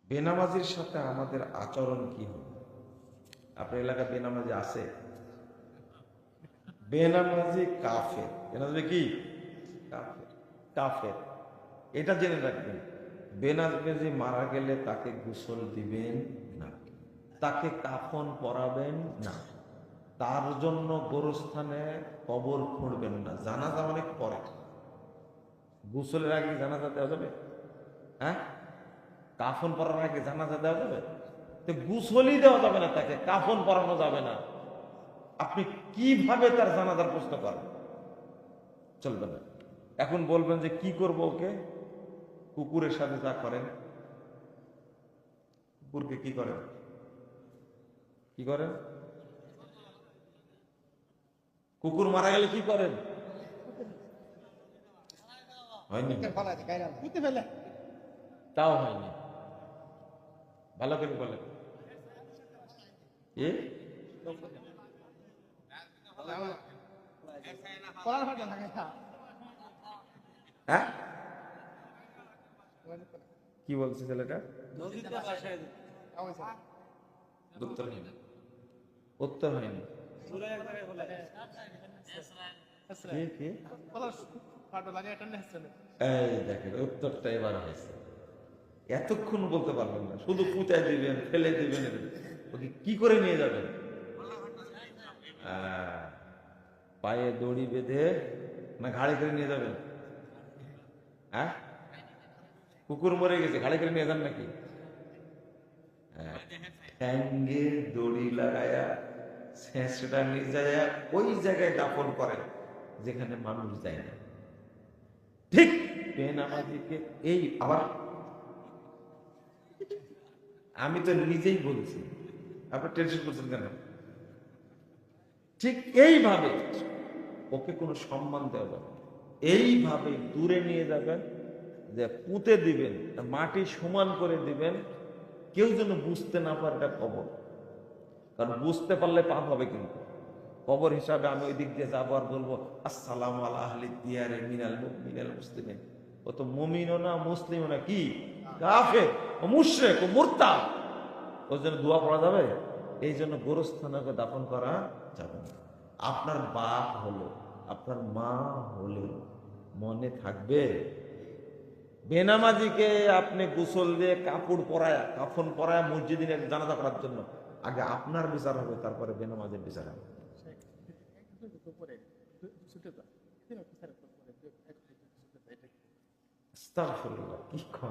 বেনামাজির সাথে আমাদের আচরণ কি হবে? আপনার এলাকায় বেনামাজি আছে? বেনামাজি কাফের। বেনামাজি কি? কাফের। কাফের। এটা জেনে রাখবেন, বেনামাজি মারা গেলে তাকে গোসল দিবেন না, তাকে কাফন পরাবেন না, তার জন্য গোরস্থানে কবর খুঁড়বেন না। জানাজা অনেক পরে, গোসলের আগে জানাজা দেওয়া যাবে? হ্যাঁ, কাফন পরানোর আগে জানাজা দেওয়া যাবে? তো গোসলই দেওয়া যাবে না, তাকে কাফন পরানো যাবে না। আপনি কিভাবে তার জানাজার প্রশ্ন করেন? চলবে না। এখন বলবেন যে কি করব ওকে? কুকুরের সাথে যা করেন। কুকুরকে কি করেন? কি করেন? কুকুর মারা গেলে কি করেন? হয়নি? তাও হয়নি। ভালো করে বলেন। এ হ্যাঁ, কি বলছে ছেলেটা? উত্তর হয়নি। উত্তর হয়নি। এই দেখেন, উত্তরটা এবার হয়েছে। এতক্ষণ বলতে পারবেন না, শুধু পুঁতায় দিবেন, ফেলে দিবেন। ওকে কি করে নিয়ে যাবেন? পায়ে দড়ি বেঁধে না ঘাড়ে করে নিয়ে যাবেন? হ্যাঁ, কুকুর মরে গেছে, ঘাড়ে করে নিয়ে যান নাকি? ঠ্যাঙ্গে দড়ি লাগায়া শেষটা নিয়ে যায় ওই জায়গায় দাফন করে যেখানে মানুষ যায় না। ঠিক বেনামাজিকে এই আবার আমি তো নিজেই বলছি, আপনি টেনশন করছেন কেন? ঠিক এইভাবে ওকে কোনো সম্মান দেওয়া যাবে, এইভাবে দূরে নিয়ে যাবেন, যে পুঁতে দিবেন, মাটি সমান করে দিবেন, কেউ যেন বুঝতে না পারে এটা কবর। কারণ বুঝতে পারলে পাপ হবে। কিন্তু কবর হিসাবে আমি ওই দিক দিয়ে যাবো আর বলবো আসসালামু আলা আহলি দিয়ারে মিনাল মুমিনিল মুসলিমিন, ও তো মুমিনও না, মুসলিমও না, কি কাফের, ও মুশরিক, ও মুরতাদ, ওর জন্য দোয়া পড়া যাবে? এই জন্য গোরস্থানে দাফন করা যাবে না। আপনার বাপ হলো, আপনার মা হলে মনে থাকবে বেনামাজিকে আপনি গোসল দিয়ে কাপড় পরায়া, কাফন পরায়া মসজিদে জানাজা করার জন্য আগে আপনার বিচার হবে, তারপরে বেনামাজের বিচার হবে। আস্তাগফিরুল্লাহ, কি কথা!